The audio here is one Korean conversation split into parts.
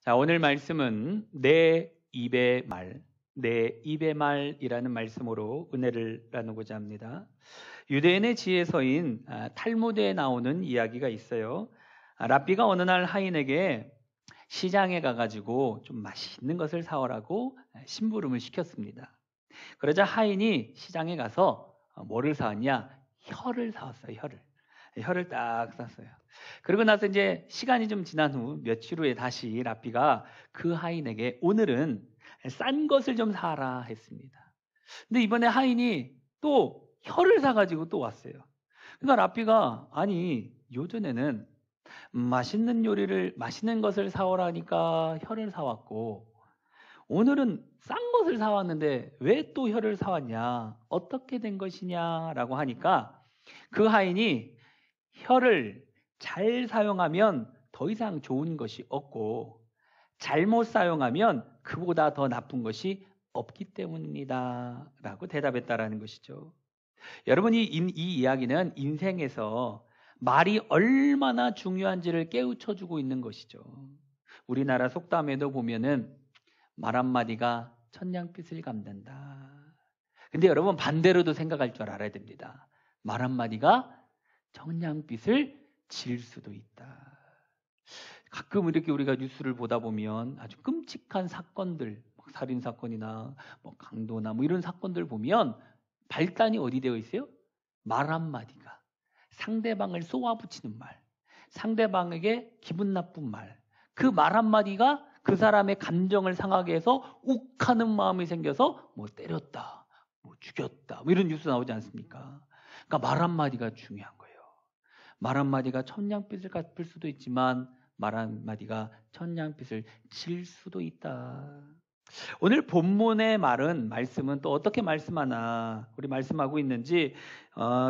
자, 오늘 말씀은 내 입의 말, 내 입의 말이라는 말씀으로 은혜를 나누고자 합니다. 유대인의 지혜서인 탈무드에 나오는 이야기가 있어요. 랍비가 어느 날 하인에게 시장에 가가지고 좀 맛있는 것을 사오라고 심부름을 시켰습니다. 그러자 하인이 시장에 가서 뭐를 사왔냐? 혀를 사왔어요. 혀를 딱 샀어요. 그리고 나서 이제 시간이 좀 지난 후 며칠 후에 다시 랍비가 그 하인에게 오늘은 싼 것을 좀 사라 했습니다. 근데 이번에 하인이 또 혀를 사가지고 또 왔어요. 그러니까 랍비가 아니 요전에는 맛있는 것을 사오라니까 혀를 사왔고 오늘은 싼 것을 사왔는데 왜 또 혀를 사왔냐? 어떻게 된 것이냐라고 하니까 그 하인이 혀를 잘 사용하면 더 이상 좋은 것이 없고 잘못 사용하면 그보다 더 나쁜 것이 없기 때문입니다. 라고 대답했다라는 것이죠. 여러분, 이 이야기는 인생에서 말이 얼마나 중요한지를 깨우쳐주고 있는 것이죠. 우리나라 속담에도 보면은 말 한마디가 천냥빚을 갚는다. 근데 여러분 반대로도 생각할 줄 알아야 됩니다. 말 한마디가 천냥빚을 질 수도 있다. 가끔 이렇게 우리가 뉴스를 보다 보면 아주 끔찍한 사건들, 살인 사건이나 강도나 이런 사건들 보면 발단이 어디 되어 있어요? 말 한마디가 상대방을 쏘아붙이는 말, 상대방에게 기분 나쁜 말, 그 말 한마디가 그 사람의 감정을 상하게 해서 욱하는 마음이 생겨서 때렸다, 죽였다 이런 뉴스 나오지 않습니까? 그러니까 말 한마디가 중요한 거예요. 말 한마디가 천냥빚을 갚을 수도 있지만 말 한마디가 천냥빚을 질 수도 있다. 오늘 본문의 말씀은 또 어떻게 말씀하나 우리 말씀하고 있는지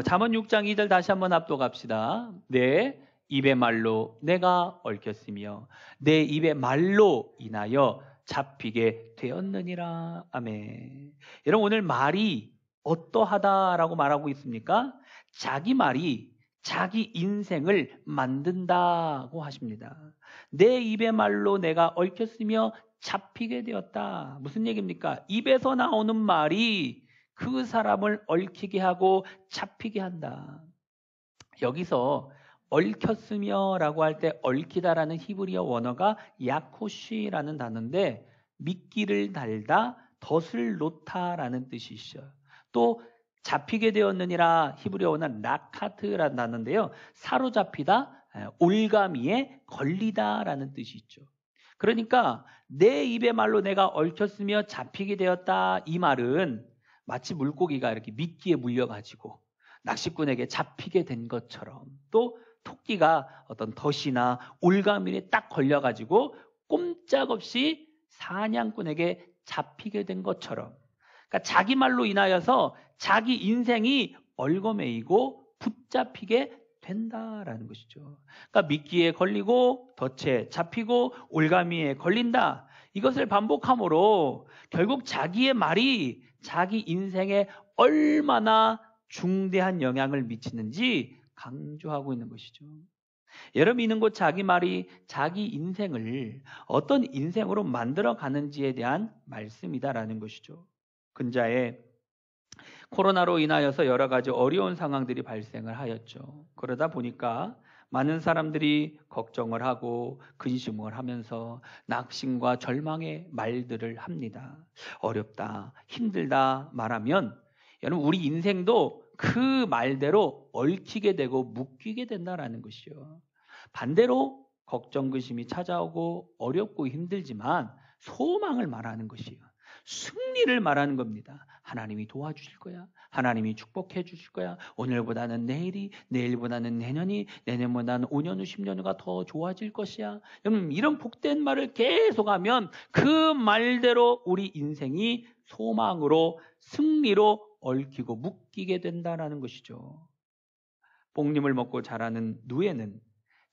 잠언 6장 2절 다시 한번 합독합시다. 내 입의 말로 내가 얽혔으며 내 입의 말로 인하여 잡히게 되었느니라. 아멘. 여러분 오늘 말이 어떠하다라고 말하고 있습니까? 자기 말이 자기 인생을 만든다고 하십니다. 내 입의 말로 내가 얽혔으며 잡히게 되었다. 무슨 얘기입니까? 입에서 나오는 말이 그 사람을 얽히게 하고 잡히게 한다. 여기서 얽혔으며 라고 할 때 얽히다라는 히브리어 원어가 야코시라는 단어인데 미끼를 달다, 덫을 놓다라는 뜻이죠. 또 잡히게 되었느니라 히브리어 원어 라카트라는 단어인데요. 사로잡히다, 올가미에 걸리다라는 뜻이 있죠. 그러니까 내 입의 말로 내가 얽혔으며 잡히게 되었다. 이 말은 마치 물고기가 이렇게 미끼에 물려가지고 낚시꾼에게 잡히게 된 것처럼 또 토끼가 어떤 덫이나 올가미에 딱 걸려가지고 꼼짝없이 사냥꾼에게 잡히게 된 것처럼 그러니까 자기 말로 인하여서 자기 인생이 얽어매이고 붙잡히게 된다라는 것이죠. 그러니까 미끼에 걸리고 덫에 잡히고 올가미에 걸린다. 이것을 반복함으로 결국 자기의 말이 자기 인생에 얼마나 중대한 영향을 미치는지 강조하고 있는 것이죠. 여러분 이는 곧 자기 말이 자기 인생을 어떤 인생으로 만들어 가는지에 대한 말씀이다라는 것이죠. 근자에 코로나로 인하여서 여러 가지 어려운 상황들이 발생을 하였죠. 그러다 보니까 많은 사람들이 걱정을 하고 근심을 하면서 낙심과 절망의 말들을 합니다. 어렵다, 힘들다 말하면 여러분 우리 인생도 그 말대로 얽히게 되고 묶이게 된다라는 것이요. 반대로 걱정, 근심이 찾아오고 어렵고 힘들지만 소망을 말하는 것이요. 승리를 말하는 겁니다. 하나님이 도와주실 거야. 하나님이 축복해 주실 거야. 오늘보다는 내일이, 내일보다는 내년이, 내년보다는 5년 후, 10년 후가 더 좋아질 것이야. 여러분 이런 복된 말을 계속하면 그 말대로 우리 인생이 소망으로 승리로 얽히고 묶이게 된다는 것이죠. 복림을 먹고 자라는 누에는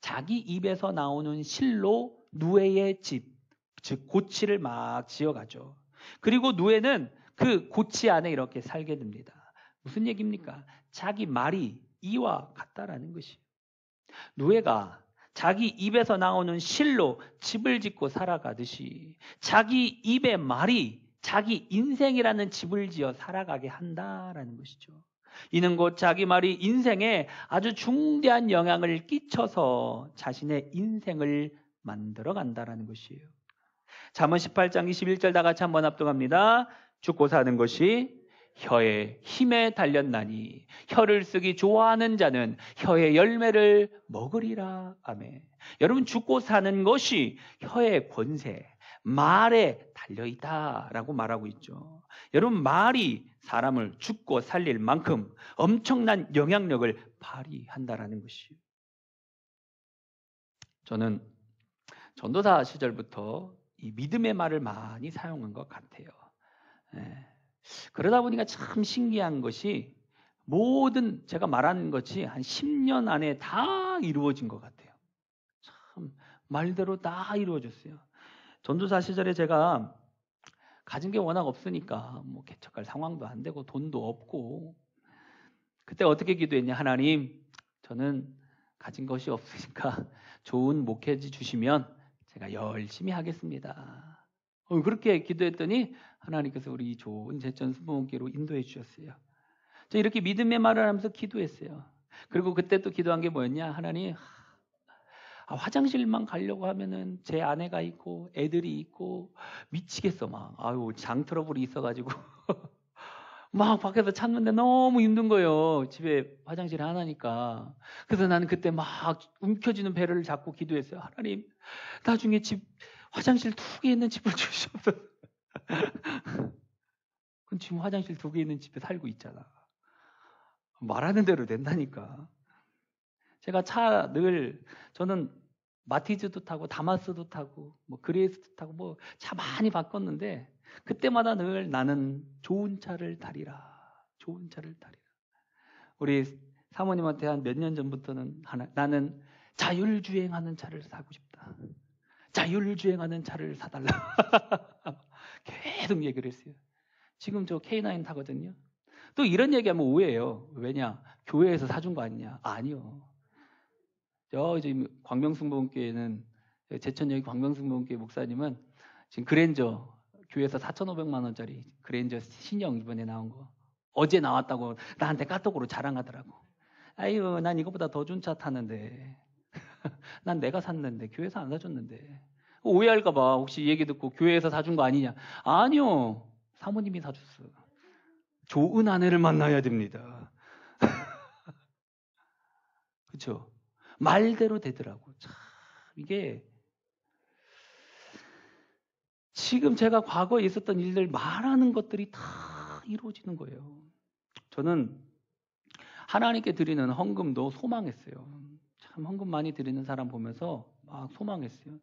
자기 입에서 나오는 실로 누에의 집, 즉 고치를 막 지어가죠. 그리고 누에는 그 고치 안에 이렇게 살게 됩니다. 무슨 얘기입니까? 자기 말이 이와 같다라는 것이에요. 누에가 자기 입에서 나오는 실로 집을 짓고 살아가듯이 자기 입의 말이 자기 인생이라는 집을 지어 살아가게 한다라는 것이죠. 이는 곧 자기 말이 인생에 아주 중대한 영향을 끼쳐서 자신의 인생을 만들어 간다라는 것이에요. 잠언 18장 21절 다 같이 한번 합독합니다. 죽고 사는 것이 혀의 힘에 달렸나니 혀를 쓰기 좋아하는 자는 혀의 열매를 먹으리라. 아멘. 여러분, 죽고 사는 것이 혀의 권세, 말에 달려있다라고 말하고 있죠. 여러분, 말이 사람을 죽고 살릴 만큼 엄청난 영향력을 발휘한다라는 것이에요. 저는 전도사 시절부터 이 믿음의 말을 많이 사용한 것 같아요. 그러다 보니까 참 신기한 것이 모든 제가 말한 것이 한 10년 안에 다 이루어진 것 같아요. 참 말대로 다 이루어졌어요. 전도사 시절에 제가 가진 게 워낙 없으니까 뭐 개척할 상황도 안 되고 돈도 없고, 그때 어떻게 기도했냐. 하나님, 저는 가진 것이 없으니까 좋은 목회지 주시면 제가 열심히 하겠습니다. 그렇게 기도했더니 하나님께서 우리 좋은 제천 수봉교로 인도해 주셨어요. 저 이렇게 믿음의 말을 하면서 기도했어요. 그리고 그때 또 기도한 게 뭐였냐. 하나님, 화장실만 가려고 하면은 제 아내가 있고 애들이 있고 미치겠어. 막 장 트러블이 있어가지고 막 밖에서 찾는데 너무 힘든 거예요. 집에 화장실 하나니까. 그래서 나는 그때 막 움켜쥐는 배를 잡고 기도했어요. 하나님, 나중에 화장실 2개 있는 집을 주시옵소서. 그럼 지금 화장실 2개 있는 집에 살고 있잖아. 말하는 대로 된다니까. 제가 저는 마티즈도 타고 다마스도 타고 뭐 그레이스도 타고 뭐 차 많이 바꿨는데 그때마다 늘 나는 좋은 차를 타리라. 좋은 차를 타리라. 우리 사모님한테 한 몇 년 전부터는 나는 자율주행하는 차를 사고 싶다. 자율주행하는 차를 사달라. 계속 얘기를 했어요. 지금 저 K9 타거든요. 또 이런 얘기하면 오해해요. 왜냐? 교회에서 사준 거 아니냐? 아니요. 지금 광명승복음교회는, 제천여기 광명승복음교회 목사님은 지금 그랜저 교회에서 4,500만 원짜리 그랜저 신형 이번에 나온 거 어제 나왔다고 나한테 카톡으로 자랑하더라고. 아유, 난 이거보다 더 좋은 차 타는데. 난 내가 샀는데 교회에서 안 사줬는데. 오해할까봐 혹시 얘기 듣고 교회에서 사준 거 아니냐? 아니요, 사모님이 사줬어. 좋은 아내를 만나야 됩니다. 그렇죠? 말대로 되더라고. 참 이게 지금 제가 과거에 있었던 일들 말하는 것들이 다 이루어지는 거예요. 저는 하나님께 드리는 헌금도 소망했어요. 참 헌금 많이 드리는 사람 보면서 막 소망했어요.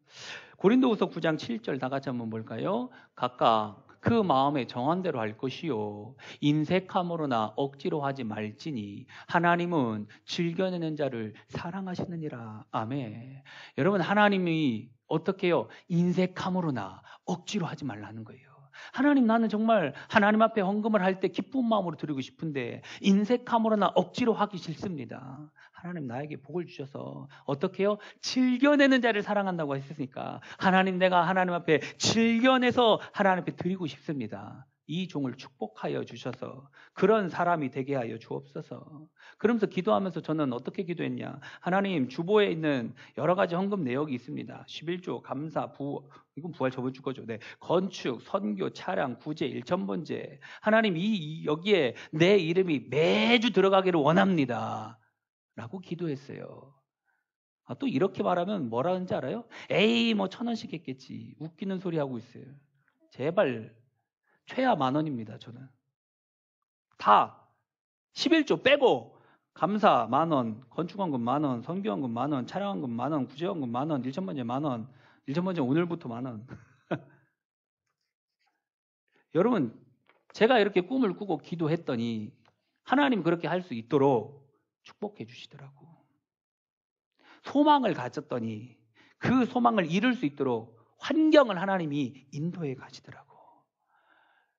고린도후서 9장 7절 다 같이 한번 볼까요? 각각 그 마음에 정한 대로 할 것이요 인색함으로나 억지로 하지 말지니 하나님은 즐겨내는 자를 사랑하시느니라. 아멘. 여러분, 하나님이 어떻게 해요? 인색함으로나 억지로 하지 말라는 거예요. 하나님, 나는 정말 하나님 앞에 헌금을 할 때 기쁜 마음으로 드리고 싶은데 인색함으로나 억지로 하기 싫습니다. 하나님 나에게 복을 주셔서 어떻게 해요? 즐겨내는 자를 사랑한다고 했으니까 하나님, 내가 하나님 앞에 즐겨내서 하나님 앞에 드리고 싶습니다. 이 종을 축복하여 주셔서 그런 사람이 되게 하여 주옵소서. 그러면서 기도하면서 저는 어떻게 기도했냐. 하나님, 주보에 있는 여러 가지 헌금 내역이 있습니다. 11조, 감사, 이건 부활 저번 주 거죠. 네. 건축, 선교, 차량, 구제, 일천번제. 하나님, 여기에 내 이름이 매주 들어가기를 원합니다. 라고 기도했어요. 또 이렇게 말하면 뭐라는지 알아요? 에이, 뭐 1,000원씩 했겠지. 웃기는 소리 하고 있어요. 제발, 최하 10,000원입니다. 저는 다 11조 빼고 감사 10,000원, 건축원금 10,000원, 선교원금 10,000원, 차량원금 10,000원, 구제원금 10,000원, 일천번제 10,000원, 일천번제 오늘부터 10,000원. 여러분, 제가 이렇게 꿈을 꾸고 기도했더니 하나님 그렇게 할 수 있도록 축복해 주시더라고. 소망을 가졌더니 그 소망을 이룰 수 있도록 환경을 하나님이 인도해 가시더라고.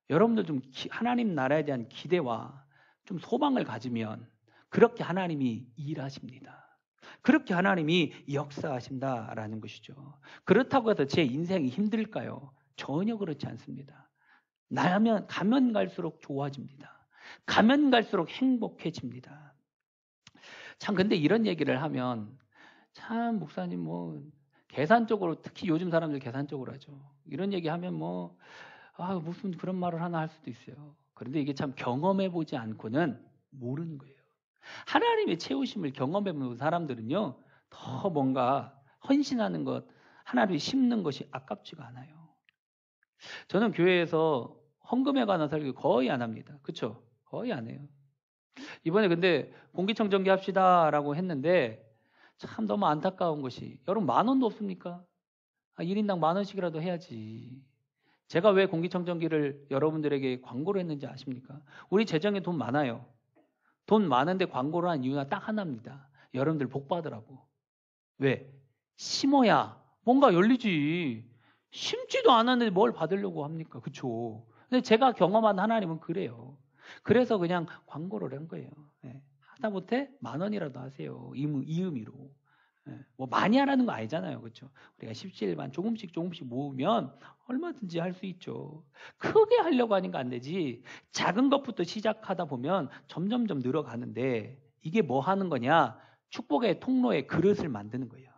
여러분들 좀 하나님 나라에 대한 기대와 좀 소망을 가지면 그렇게 하나님이 일하십니다. 그렇게 하나님이 역사하신다라는 것이죠. 그렇다고 해서 제 인생이 힘들까요? 전혀 그렇지 않습니다. 가면 갈수록 좋아집니다. 가면 갈수록 행복해집니다. 참 근데 이런 얘기를 하면 참 목사님 뭐 계산적으로, 특히 요즘 사람들 계산적으로 하죠. 이런 얘기하면 뭐 무슨 그런 말을 하나 할 수도 있어요. 그런데 이게 참 경험해보지 않고는 모르는 거예요. 하나님의 채우심을 경험해보는 사람들은요, 더 뭔가 헌신하는 것, 하나님이 심는 것이 아깝지가 않아요. 저는 교회에서 헌금에 관한 설교 거의 안 합니다. 그렇죠? 거의 안 해요. 이번에 근데 공기청정기 합시다라고 했는데 참 너무 안타까운 것이, 여러분 10,000원도 없습니까? 1인당 10,000원씩이라도 해야지. 제가 왜 공기청정기를 여러분들에게 광고를 했는지 아십니까? 우리 재정에 돈 많아요. 돈 많은데 광고를 한 이유가 딱 하나입니다. 여러분들 복 받으라고. 왜? 심어야 뭔가 열리지. 심지도 않았는데 뭘 받으려고 합니까? 그쵸? 근데 제가 경험한 하나님은 그래요. 그래서 그냥 광고를 한 거예요. 예. 하다못해 10,000원이라도 하세요. 이 의미로. 예. 뭐 많이 하라는 거 아니잖아요. 그렇죠? 우리가 17만 조금씩 모으면 얼마든지 할 수 있죠. 크게 하려고 하니까 안 되지. 작은 것부터 시작하다 보면 점점점 늘어가는데, 이게 뭐 하는 거냐? 축복의 통로에 그릇을 만드는 거예요.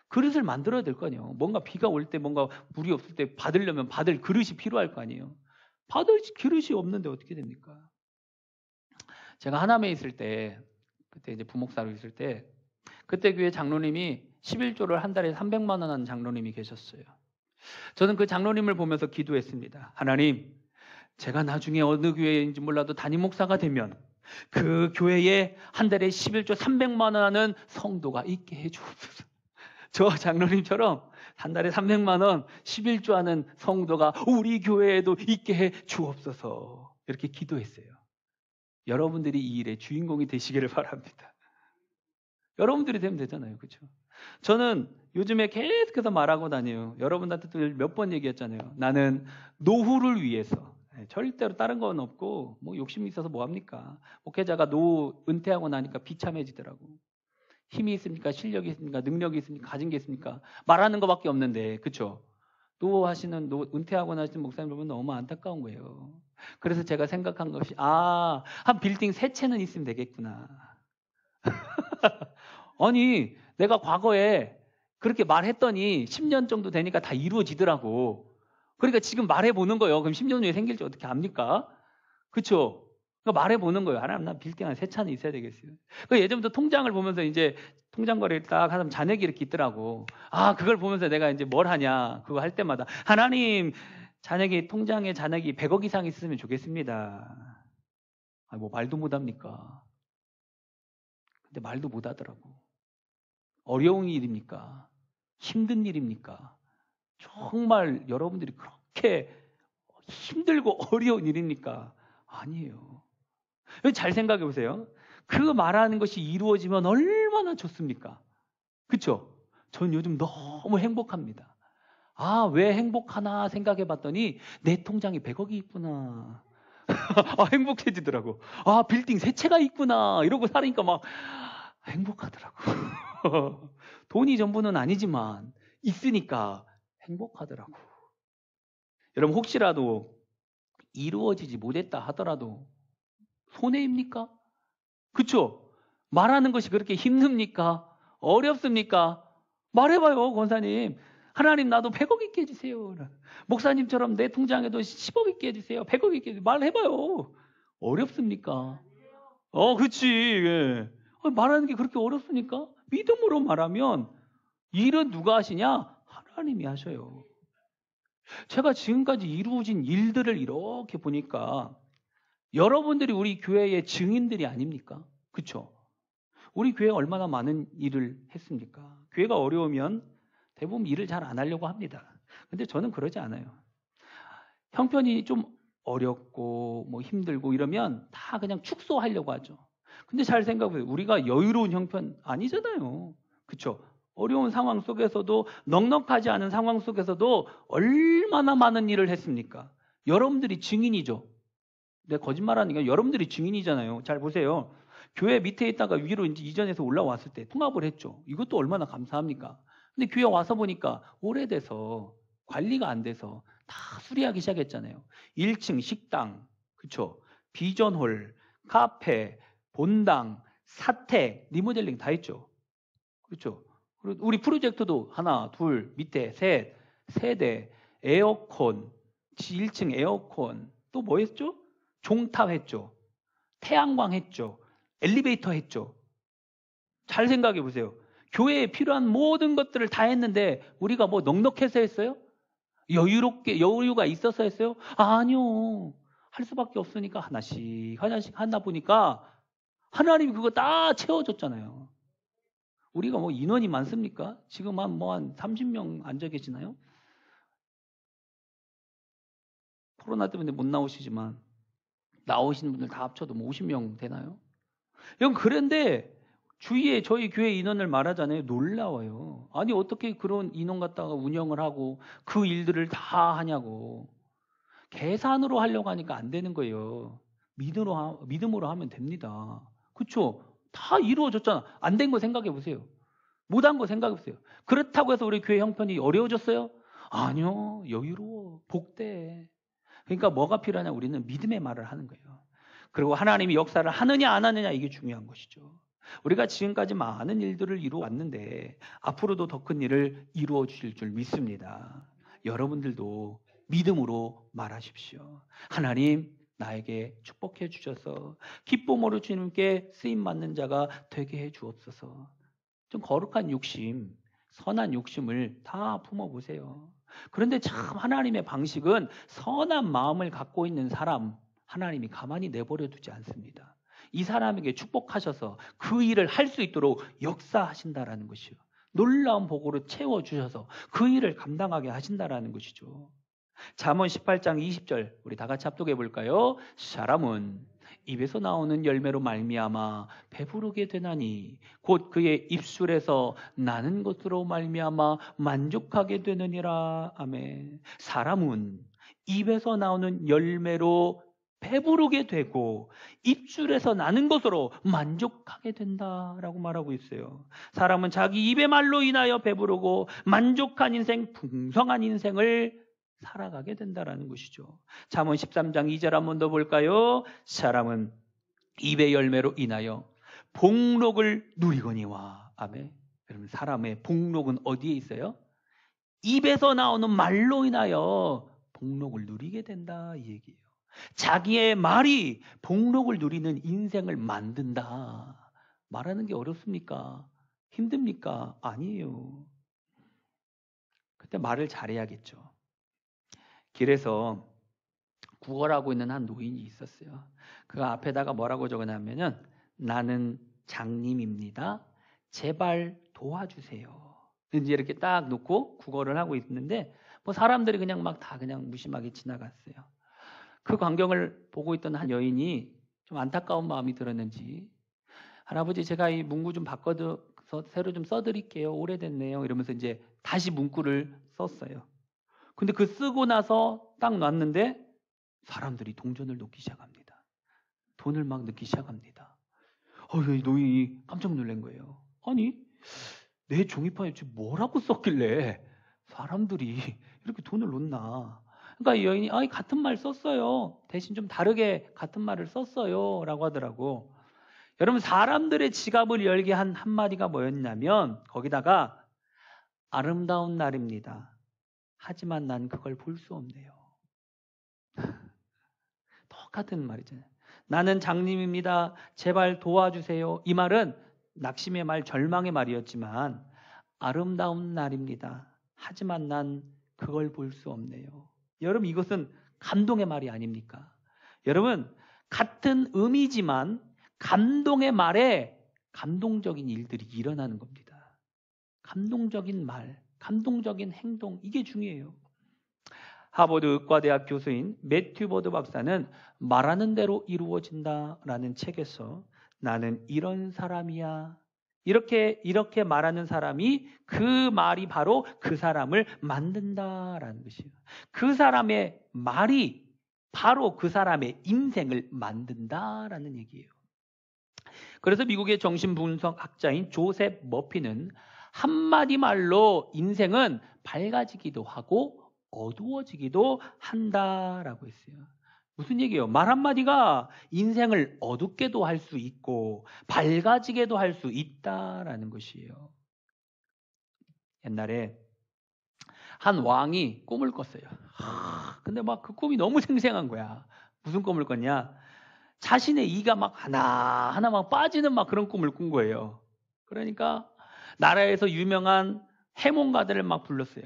그릇을 만들어야 될 거 아니에요. 뭔가 비가 올 때, 뭔가 물이 없을 때 받으려면 받을 그릇이 필요할 거 아니에요. 받을 그릇이 없는데 어떻게 됩니까? 제가 하남에 있을 때, 그때 이제 부목사로 있을 때, 그때 교회 장로님이 11조를 한 달에 300만 원 하는 장로님이 계셨어요. 저는 그 장로님을 보면서 기도했습니다. 하나님, 제가 나중에 어느 교회인지 몰라도 담임 목사가 되면 그 교회에 한 달에 11조 300만 원 하는 성도가 있게 해주옵소서. 저 장로님처럼 한 달에 300만 원 11조 하는 성도가 우리 교회에도 있게 해 주옵소서. 이렇게 기도했어요. 여러분들이 이 일의 주인공이 되시기를 바랍니다. 여러분들이 되면 되잖아요. 그렇죠? 저는 요즘에 계속해서 말하고 다녀요. 여러분한테도 몇 번 얘기했잖아요. 나는 노후를 위해서, 절대로 다른 건 없고, 뭐 욕심이 있어서 뭐 합니까? 목회자가 은퇴하고 나니까 비참해지더라고. 힘이 있습니까? 실력이 있습니까? 능력이 있습니까? 가진 게 있습니까? 말하는 것밖에 없는데, 그렇죠? 은퇴하고 나신 목사님 여러분 너무 안타까운 거예요. 그래서 제가 생각한 것이, 한 빌딩 3채는 있으면 되겠구나. 아니, 내가 과거에 그렇게 말했더니 10년 정도 되니까 다 이루어지더라고. 그러니까 지금 말해보는 거예요. 그럼 10년 후에 생길지 어떻게 압니까? 그쵸? 그러니까 말해보는 거예요. 하나님, 난 빌딩 한 3차는 있어야 되겠어요. 예전부터 통장을 보면서 이제 통장 거래를 딱 하면 잔액이 이렇게 있더라고. 그걸 보면서 내가 이제 뭘 하냐. 그거 할 때마다. 하나님, 통장에 잔액이 100억 이상 있으면 좋겠습니다. 뭐 말도 못 합니까? 근데 말도 못 하더라고. 어려운 일입니까? 힘든 일입니까? 정말 여러분들이 그렇게 힘들고 어려운 일입니까? 아니에요. 잘 생각해 보세요. 그 말하는 것이 이루어지면 얼마나 좋습니까? 그렇죠? 전 요즘 너무 행복합니다. 왜 행복하나 생각해 봤더니 내 통장에 100억이 있구나. 행복해지더라고. 빌딩 3채가 있구나. 이러고 살으니까 막 행복하더라고. 돈이 전부는 아니지만 있으니까 행복하더라고. 여러분, 혹시라도 이루어지지 못했다 하더라도 손해입니까? 그쵸? 말하는 것이 그렇게 힘듭니까? 어렵습니까? 말해봐요, 권사님. 하나님, 나도 100억 있게 해주세요. 목사님처럼 내 통장에도 10억 있게 해주세요. 100억 있게 해주세요. 말해봐요. 어렵습니까? 그렇지. 예. 말하는 게 그렇게 어렵습니까? 믿음으로 말하면 일은 누가 하시냐? 하나님이 하셔요. 제가 지금까지 이루어진 일들을 이렇게 보니까 여러분들이 우리 교회의 증인들이 아닙니까? 그렇죠? 우리 교회 얼마나 많은 일을 했습니까? 교회가 어려우면 대부분 일을 잘 안 하려고 합니다. 근데 저는 그러지 않아요. 형편이 좀 어렵고 뭐 힘들고 이러면 다 그냥 축소하려고 하죠. 근데 잘 생각해보세요. 우리가 여유로운 형편 아니잖아요. 그렇죠? 어려운 상황 속에서도, 넉넉하지 않은 상황 속에서도 얼마나 많은 일을 했습니까? 여러분들이 증인이죠. 내가 거짓말하니까 여러분들이 증인이잖아요. 잘 보세요. 교회 밑에 있다가 위로 이제 이전해서 올라왔을 때 통합을 했죠. 이것도 얼마나 감사합니까? 근데 교회 와서 보니까 오래돼서 관리가 안 돼서 다 수리하기 시작했잖아요. 1층 식당, 그쵸? 비전홀, 카페, 본당, 사택, 리모델링 다 했죠. 그렇죠? 그리고 우리 프로젝트도 하나, 둘, 밑에 셋, 세대, 에어컨, 1층 에어컨, 또 뭐 했죠? 종탑 했죠. 태양광 했죠. 엘리베이터 했죠. 잘 생각해 보세요. 교회에 필요한 모든 것들을 다 했는데 우리가 뭐 넉넉해서 했어요? 여유가 있어서 했어요? 아니요. 할 수밖에 없으니까 하나씩 하나 보니까 하나님이 그거 다 채워줬잖아요. 우리가 뭐 인원이 많습니까? 지금 한 30명 앉아 계시나요? 코로나 때문에 못 나오시지만 나오시는 분들 다 합쳐도 뭐 50명 되나요? 여러분, 그런데 주위에 저희 교회 인원을 말하잖아요. 놀라워요. 아니, 어떻게 그런 인원 갖다가 운영을 하고 그 일들을 다 하냐고. 계산으로 하려고 하니까 안 되는 거예요. 믿음으로 하면 됩니다. 그렇죠? 다 이루어졌잖아. 안 된 거 생각해 보세요. 못한 거 생각해 보세요. 그렇다고 해서 우리 교회 형편이 어려워졌어요? 아니요. 여유로워. 복돼. 그러니까 뭐가 필요하냐? 우리는 믿음의 말을 하는 거예요. 그리고 하나님이 역사를 하느냐 안 하느냐, 이게 중요한 것이죠. 우리가 지금까지 많은 일들을 이루어 왔는데 앞으로도 더 큰 일을 이루어 주실 줄 믿습니다. 여러분들도 믿음으로 말하십시오. 하나님, 나에게 축복해 주셔서 기쁨으로 주님께 쓰임 받는 자가 되게 해 주옵소서. 좀 거룩한 욕심, 선한 욕심을 다 품어보세요. 그런데 참 하나님의 방식은 선한 마음을 갖고 있는 사람, 하나님이 가만히 내버려 두지 않습니다. 이 사람에게 축복하셔서 그 일을 할 수 있도록 역사하신다라는 것이요. 놀라운 복으로 채워주셔서 그 일을 감당하게 하신다라는 것이죠. 잠언 18장 20절 우리 다 같이 합독해 볼까요? 사람은 입에서 나오는 열매로 말미암아 배부르게 되나니 곧 그의 입술에서 나는 것으로 말미암아 만족하게 되느니라. 아멘. 사람은 입에서 나오는 열매로 배부르게 되고 입술에서 나는 것으로 만족하게 된다라고 말하고 있어요. 사람은 자기 입의 말로 인하여 배부르고 만족한 인생, 풍성한 인생을 살아가게 된다라는 것이죠. 잠언 13장 2절 한 번 더 볼까요? 사람은 입의 열매로 인하여 복록을 누리거니와. 아멘. 여러분, 사람의 복록은 어디에 있어요? 입에서 나오는 말로 인하여 복록을 누리게 된다, 이 얘기예요. 자기의 말이 복록을 누리는 인생을 만든다. 말하는 게 어렵습니까? 힘듭니까? 아니에요. 그때 말을 잘해야겠죠. 길에서 구걸하고 있는 한 노인이 있었어요. 그 앞에다가 뭐라고 적어놨냐면은 나는 장님입니다. 제발 도와주세요. 이제 이렇게 딱 놓고 구걸을 하고 있는데 뭐 사람들이 그냥 막 다 그냥 무심하게 지나갔어요. 그 광경을 보고 있던 한 여인이 좀 안타까운 마음이 들었는지 할아버지, 제가 이 문구 좀 바꿔서 새로 좀 써드릴게요. 오래됐네요. 이러면서 이제 다시 문구를 썼어요. 근데 그 쓰고 나서 딱 놨는데 사람들이 동전을 놓기 시작합니다. 돈을 막 넣기 시작합니다. 이 노인이 깜짝 놀란 거예요. 아니, 내 종이판에 지금 뭐라고 썼길래 사람들이 이렇게 돈을 놓나. 그러니까 이 여인이 같은 말 썼어요. 대신 좀 다르게 같은 말을 썼어요 라고 하더라고. 여러분, 사람들의 지갑을 열게 한 한마디가 뭐였냐면 거기다가 아름다운 날입니다. 하지만 난 그걸 볼 수 없네요. 똑같은 말이잖아요. 나는 장님입니다. 제발 도와주세요. 이 말은 낙심의 말, 절망의 말이었지만 아름다운 날입니다. 하지만 난 그걸 볼 수 없네요. 여러분, 이것은 감동의 말이 아닙니까? 여러분, 같은 의미지만 감동의 말에 감동적인 일들이 일어나는 겁니다. 감동적인 말, 감동적인 행동, 이게 중요해요. 하버드 의과대학 교수인 매튜 버드 박사는 말하는 대로 이루어진다라는 책에서 나는 이런 사람이야, 이렇게 말하는 사람이 그 말이 바로 그 사람을 만든다라는 것이에요. 그 사람의 말이 바로 그 사람의 인생을 만든다라는 얘기예요. 그래서 미국의 정신분석학자인 조셉 머피는 한마디 말로 인생은 밝아지기도 하고 어두워지기도 한다라고 했어요. 무슨 얘기예요? 말 한마디가 인생을 어둡게도 할 수 있고 밝아지게도 할 수 있다라는 것이에요. 옛날에 한 왕이 꿈을 꿨어요. 근데 막 그 꿈이 너무 생생한 거야. 무슨 꿈을 꿨냐? 자신의 이가 막 하나하나 막 빠지는 막 그런 꿈을 꾼 거예요. 그러니까 나라에서 유명한 해몽가들을 막 불렀어요.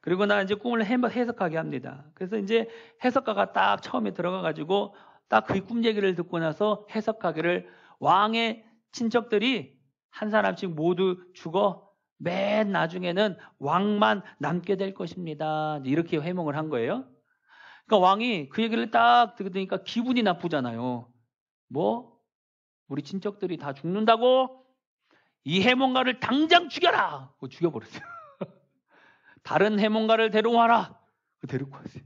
그리고 나 이제 꿈을 해석하게 합니다. 그래서 이제 해석가가 딱 처음에 들어가가지고 딱 그 꿈 얘기를 듣고 나서 해석하기를 왕의 친척들이 한 사람씩 모두 죽어 맨 나중에는 왕만 남게 될 것입니다. 이렇게 해몽을 한 거예요. 그러니까 왕이 그 얘기를 딱 들으니까 기분이 나쁘잖아요. 뭐? 우리 친척들이 다 죽는다고? 이 해몽가를 당장 죽여라! 죽여버렸어요. 다른 해몽가를 데려와라! 데리고 왔어요.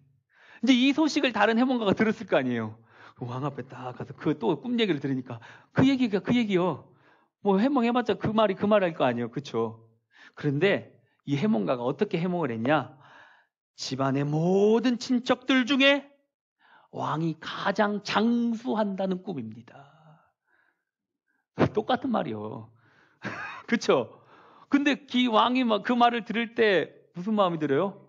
이제 이 소식을 다른 해몽가가 들었을 거 아니에요. 왕 앞에 딱 가서 그 또 꿈 얘기를 들으니까 그 얘기가 그 얘기요. 뭐 해몽해봤자 그 말이 그 말일 거 아니에요. 그렇죠? 그런데 이 해몽가가 어떻게 해몽을 했냐? 집안의 모든 친척들 중에 왕이 가장 장수한다는 꿈입니다. 똑같은 말이요. 그쵸? 근데 그 왕이 막 그 말을 들을 때 무슨 마음이 들어요?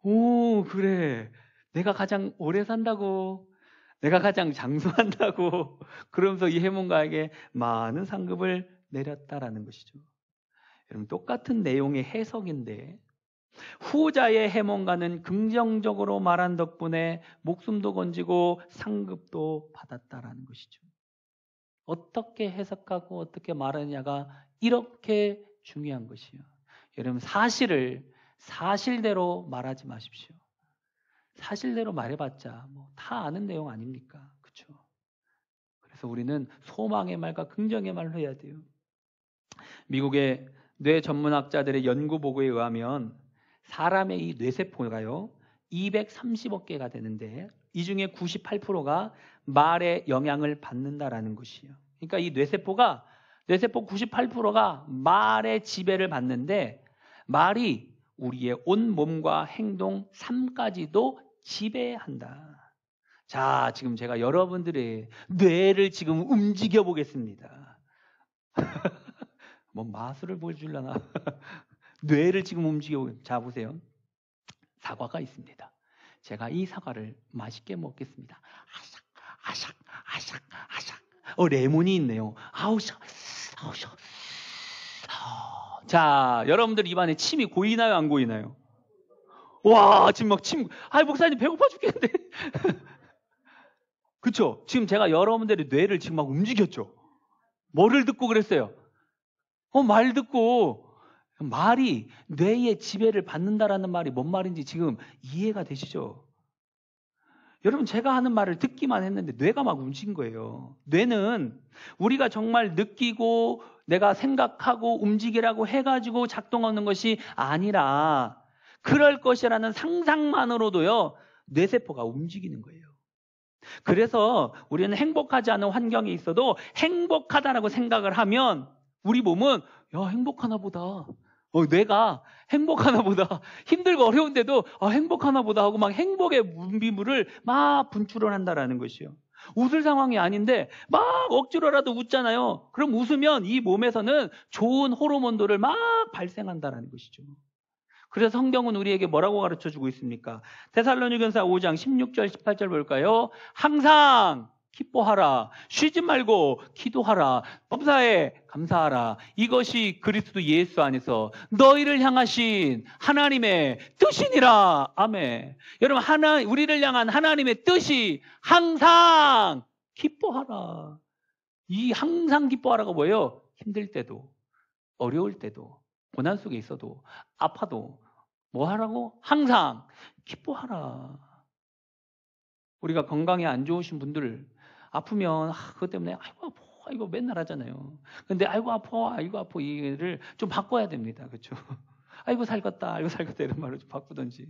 오, 그래. 내가 가장 오래 산다고. 내가 가장 장수한다고. 그러면서 이 해몽가에게 많은 상급을 내렸다라는 것이죠. 여러분, 똑같은 내용의 해석인데 후자의 해몽가는 긍정적으로 말한 덕분에 목숨도 건지고 상급도 받았다라는 것이죠. 어떻게 해석하고 어떻게 말하느냐가 이렇게 중요한 것이요. 여러분, 사실을 사실대로 말하지 마십시오. 사실대로 말해봤자 뭐 다 아는 내용 아닙니까? 그렇죠? 그래서 우리는 소망의 말과 긍정의 말로 해야 돼요. 미국의 뇌 전문학자들의 연구 보고에 의하면 사람의 이 뇌세포가요 230억 개가 되는데 이 중에 98%가 말에 영향을 받는다라는 것이에요. 그러니까 이 뇌세포 98%가 말의 지배를 받는데 말이 우리의 온 몸과 행동, 삶까지도 지배한다. 자, 지금 제가 여러분들의 뇌를 지금 움직여 보겠습니다. 뭐 마술을 보여주려나? 뇌를 지금 움직여 보겠습니다. 자, 보세요. 사과가 있습니다. 제가 이 사과를 맛있게 먹겠습니다. 아삭, 아삭, 아삭, 아삭. 레몬이 있네요. 아우샤, 아우샤. 자, 여러분들 입안에 침이 고이나요, 안 고이나요? 와, 지금 막 목사님 배고파 죽겠는데. 그쵸? 지금 제가 여러분들의 뇌를 지금 막 움직였죠? 뭐를 듣고 그랬어요? 말 듣고, 말이 뇌의 지배를 받는다라는 말이 뭔 말인지 지금 이해가 되시죠? 여러분, 제가 하는 말을 듣기만 했는데 뇌가 막 움직인 거예요. 뇌는 우리가 정말 느끼고 내가 생각하고 움직이라고 해가지고 작동하는 것이 아니라 그럴 것이라는 상상만으로도요, 뇌세포가 움직이는 거예요. 그래서 우리는 행복하지 않은 환경에 있어도 행복하다라고 생각을 하면 우리 몸은 야, 행복하나 보다. 뇌가 행복하나 보다. 힘들고 어려운데도 행복하나 보다 하고 막 행복의 분비물을 막 분출을 한다라는 것이요. 웃을 상황이 아닌데 막 억지로라도 웃잖아요. 그럼 웃으면 이 몸에서는 좋은 호르몬들을 막 발생한다라는 것이죠. 그래서 성경은 우리에게 뭐라고 가르쳐주고 있습니까? 데살로니가서 5장 16절 18절 볼까요? 항상 기뻐하라. 쉬지 말고 기도하라. 범사에 감사하라. 이것이 그리스도 예수 안에서 너희를 향하신 하나님의 뜻이니라. 아멘. 여러분, 우리를 향한 하나님의 뜻이 항상 기뻐하라. 이 항상 기뻐하라가 뭐예요? 힘들 때도, 어려울 때도, 고난 속에 있어도, 아파도 뭐 하라고? 항상 기뻐하라. 우리가 건강에 안 좋으신 분들 아프면 그것 때문에 아이고 아파, 이거 맨날 하잖아요. 근데 아이고 아파, 이 일을 좀 바꿔야 됩니다. 그렇죠? 아이고 살겄다, 이런 말로 좀 바꾸든지.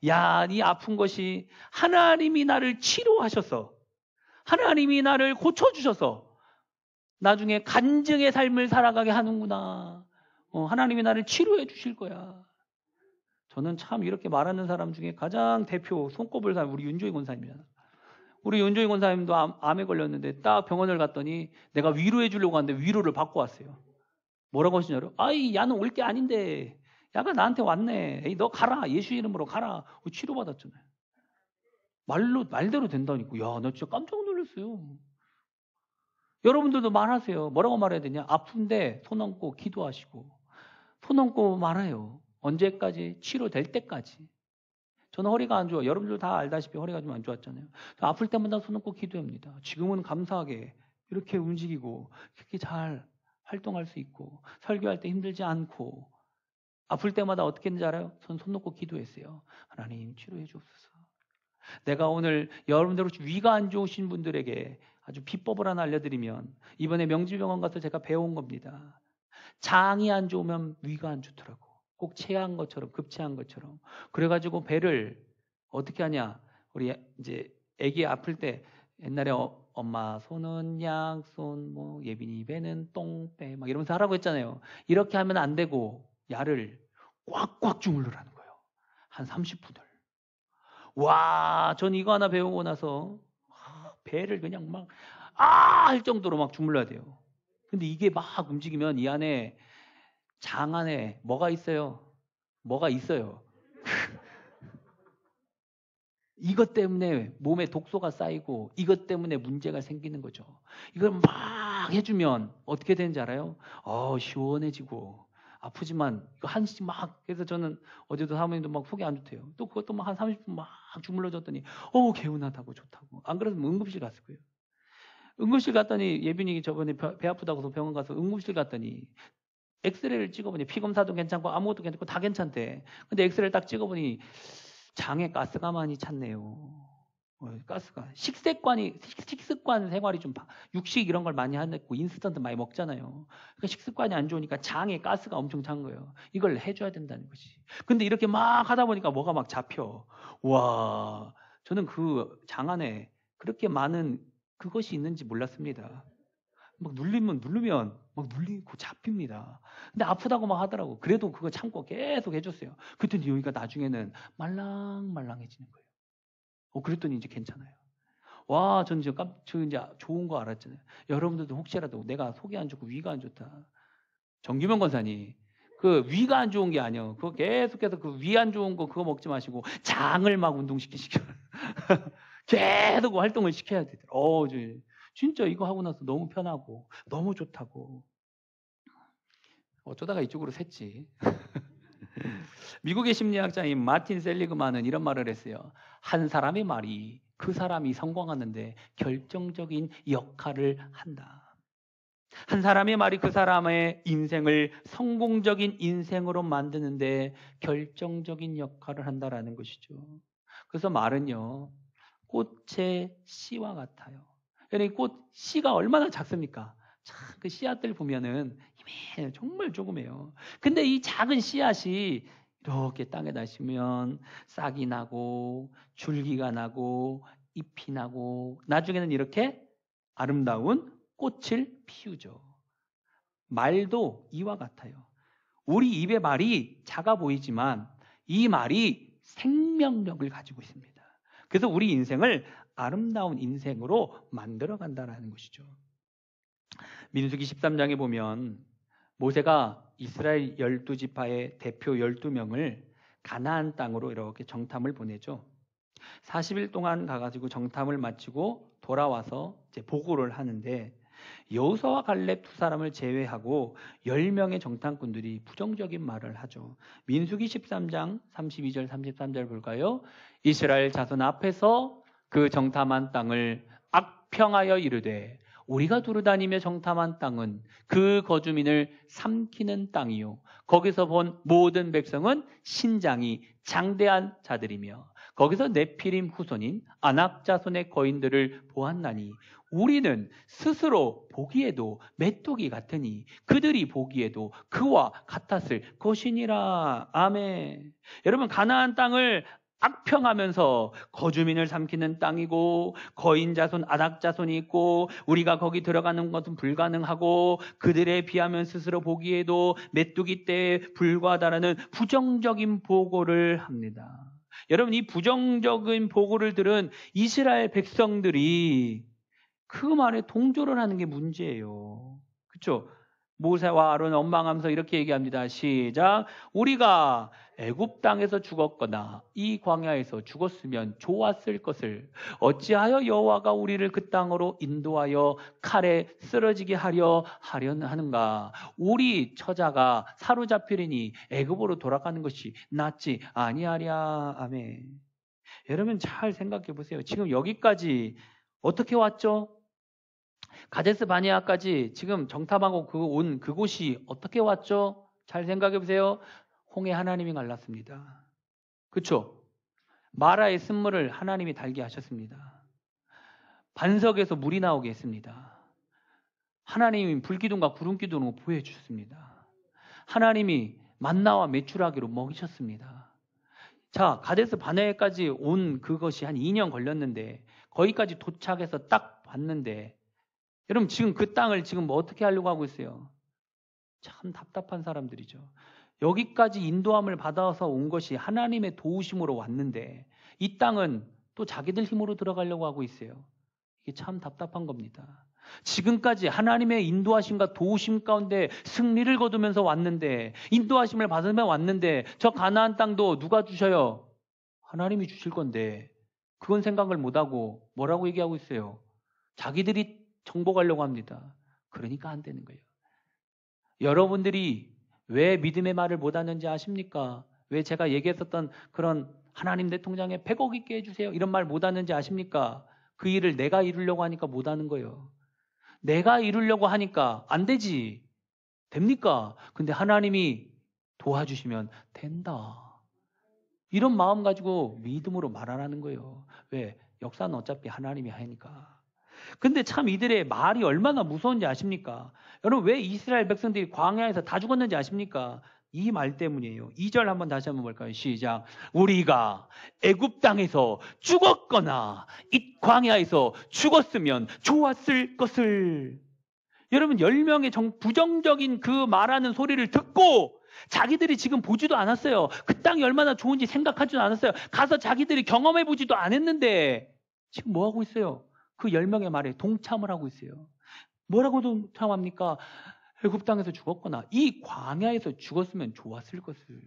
야, 네 아픈 것이 하나님이 나를 치료하셔서, 하나님이 나를 고쳐주셔서 나중에 간증의 삶을 살아가게 하는구나. 하나님이 나를 치료해 주실 거야. 저는 참 이렇게 말하는 사람 중에 가장 대표 손꼽을 사람 우리 윤조희 권사님이잖아. 우리 윤조희 권사님도 암에 걸렸는데 딱 병원을 갔더니 내가 위로해 주려고 하는데 위로를 받고 왔어요. 뭐라고 하시냐요? 아이, 야는 올 게 아닌데. 야가 나한테 왔네. 에이, 너 가라. 예수 이름으로 가라. 치료받았잖아요. 말대로 된다니까. 야, 나 진짜 깜짝 놀랐어요. 여러분들도 말하세요. 뭐라고 말해야 되냐? 아픈데 손 얹고 기도하시고. 손 얹고 말해요. 언제까지? 치료될 때까지. 저는 허리가 안 좋아. 여러분들 다 알다시피 허리가 좀 안 좋았잖아요. 아플 때마다 손 얹고 기도합니다. 지금은 감사하게 이렇게 움직이고 이렇게 잘 활동할 수 있고 설교할 때 힘들지 않고 아플 때마다 어떻게 했는지 알아요? 손 놓고 기도했어요. 하나님 치료해 주옵소서. 내가 오늘 여러분들 위가 안 좋으신 분들에게 아주 비법을 하나 알려드리면 이번에 명지병원 가서 제가 배운 겁니다. 장이 안 좋으면 위가 안 좋더라고. 꼭 체한 것처럼 급체한 것처럼. 그래가지고 배를 어떻게 하냐? 우리 이제 아기 아플 때 옛날에 엄마 손은 약손 뭐 예빈이 배는 똥배 막 이러면서 하라고 했잖아요. 이렇게 하면 안 되고 야를 꽉꽉 주물르라는 거예요. 한 30분을. 와, 전 이거 하나 배우고 나서 배를 그냥 막 할 정도로 막 주물러야 돼요. 근데 이게 막 움직이면 이 안에 장 안에 뭐가 있어요? 뭐가 있어요. 이것 때문에 몸에 독소가 쌓이고 이것 때문에 문제가 생기는 거죠. 이걸 막 해주면 어떻게 되는지 알아요? 시원해지고 아프지만 이거 한씩 막 그래서 저는 어제도 사모님도 막 속이 안 좋대요. 또 그것도 막 한 30분 막 주물러줬더니 개운하다고 좋다고. 안 그래도 응급실 갔을 거예요. 응급실 갔더니 예빈이 저번에 배 아프다고 해서 병원 가서 응급실 갔더니 엑스레이를 찍어보니 피검사도 괜찮고 아무것도 괜찮고 다 괜찮대. 근데 엑스레이를 딱 찍어보니 장에 가스가 많이 찼네요. 가스가 식습관 생활이 좀 육식 이런 걸 많이 하고 인스턴트 많이 먹잖아요. 그러니까 식습관이 안 좋으니까 장에 가스가 엄청 찬 거예요. 이걸 해줘야 된다는 거지. 근데 이렇게 막 하다 보니까 뭐가 막 잡혀. 와, 저는 그 장 안에 그렇게 많은 그것이 있는지 몰랐습니다. 막 누르면 막 눌리고 잡힙니다. 근데 아프다고 막 하더라고. 그래도 그거 참고 계속 해줬어요. 그랬더니 여기가 나중에는 말랑말랑해지는 거예요. 그랬더니 이제 괜찮아요. 와, 전 이제 좋은 거 알았잖아요. 여러분들도 혹시라도 내가 속이 안 좋고 위가 안 좋다. 정규명 권사님, 그 위가 안 좋은 게 아니에요. 그거 계속해서 그 위 안 좋은 거 그거 먹지 마시고 장을 막 운동시켜. 계속 활동을 시켜야 되더라고요. 진짜 이거 하고 나서 너무 편하고 너무 좋다고. 어쩌다가 이쪽으로 샜지. 미국의 심리학자인 마틴 셀리그만은 이런 말을 했어요. 한 사람의 말이 그 사람이 성공하는데 결정적인 역할을 한다. 한 사람의 말이 그 사람의 인생을 성공적인 인생으로 만드는데 결정적인 역할을 한다라는 것이죠. 그래서 말은요, 꽃의 씨와 같아요. 그러니까 꽃 씨가 얼마나 작습니까? 참 그 씨앗들 보면은 이메 정말 조그매요. 근데 이 작은 씨앗이 이렇게 땅에다 심으면 싹이 나고 줄기가 나고 잎이 나고 나중에는 이렇게 아름다운 꽃을 피우죠. 말도 이와 같아요. 우리 입의 말이 작아 보이지만 이 말이 생명력을 가지고 있습니다. 그래서 우리 인생을 아름다운 인생으로 만들어 간다는 것이죠. 민수기 13장에 보면 모세가 이스라엘 12지파의 대표 12명을 가나안 땅으로 이렇게 정탐을 보내죠. 40일 동안 가가지고 정탐을 마치고 돌아와서 이제 보고를 하는데 여호수아와 갈렙 두 사람을 제외하고 10명의 정탐꾼들이 부정적인 말을 하죠. 민수기 13장 32절 33절 볼까요? 이스라엘 자손 앞에서 그 정탐한 땅을 악평하여 이르되 우리가 두루다니며 정탐한 땅은 그 거주민을 삼키는 땅이요 거기서 본 모든 백성은 신장이 장대한 자들이며 거기서 네피림 후손인 아낙 자손의 거인들을 보았나니 우리는 스스로 보기에도 메뚜기 같으니 그들이 보기에도 그와 같았을 것이니라. 아멘. 여러분, 가나안 땅을 악평하면서 거주민을 삼키는 땅이고 거인 자손, 안악 자손이 있고 우리가 거기 들어가는 것은 불가능하고 그들에 비하면 스스로 보기에도 메뚜기 때에 불과하다라는 부정적인 보고를 합니다. 여러분, 이 부정적인 보고를 들은 이스라엘 백성들이 그 말에 동조를 하는 게 문제예요. 그렇죠? 모세와 아론 원망하면서 이렇게 얘기합니다. 시작. 우리가 애굽 땅에서 죽었거나 이 광야에서 죽었으면 좋았을 것을 어찌하여 여호와가 우리를 그 땅으로 인도하여 칼에 쓰러지게 하는가? 우리 처자가 사로잡히리니 애굽으로 돌아가는 것이 낫지 아니하랴. 아멘. 여러분 잘 생각해 보세요. 지금 여기까지 어떻게 왔죠? 가데스 바네아까지 지금 정탐하고 온 그곳이 어떻게 왔죠? 잘 생각해 보세요. 홍해 하나님이 갈랐습니다. 그렇죠? 마라의 쓴물을 하나님이 달게 하셨습니다. 반석에서 물이 나오게 했습니다. 하나님이 불기둥과 구름기둥으로 보여주셨습니다. 하나님이 만나와 메추라기로 먹이셨습니다. 자, 가데스 바네아까지 온 그것이 한 2년 걸렸는데 거기까지 도착해서 딱 봤는데 여러분 지금 그 땅을 지금 뭐 어떻게 하려고 하고 있어요? 참 답답한 사람들이죠. 여기까지 인도함을 받아서 온 것이 하나님의 도우심으로 왔는데 이 땅은 또 자기들 힘으로 들어가려고 하고 있어요. 이게 참 답답한 겁니다. 지금까지 하나님의 인도하심과 도우심 가운데 승리를 거두면서 왔는데 인도하심을 받으며 왔는데 저 가나안 땅도 누가 주셔요? 하나님이 주실 건데 그건 생각을 못하고 뭐라고 얘기하고 있어요? 자기들이 정복하려고 합니다. 그러니까 안 되는 거예요. 여러분들이 왜 믿음의 말을 못하는지 아십니까? 왜 제가 얘기했었던 그런 하나님 내 통장에 100억 있게 해주세요 이런 말 못하는지 아십니까? 그 일을 내가 이루려고 하니까 못하는 거예요. 내가 이루려고 하니까 안 되지. 됩니까? 근데 하나님이 도와주시면 된다. 이런 마음 가지고 믿음으로 말하라는 거예요. 왜? 역사는 어차피 하나님이 하니까. 근데 참 이들의 말이 얼마나 무서운지 아십니까? 여러분 왜 이스라엘 백성들이 광야에서 다 죽었는지 아십니까? 이 말 때문이에요. 2절 한번 다시 한번 볼까요? 시작. 우리가 애굽 땅에서 죽었거나 이 광야에서 죽었으면 좋았을 것을. 여러분 10명의 부정적인 그 말하는 소리를 듣고 자기들이 지금 보지도 않았어요. 그 땅이 얼마나 좋은지 생각하지도 않았어요. 가서 자기들이 경험해 보지도 않았는데 지금 뭐 하고 있어요? 그 10명의 말에 동참을 하고 있어요. 뭐라고 동참합니까? 애굽 땅에서 죽었거나 이 광야에서 죽었으면 좋았을 것을.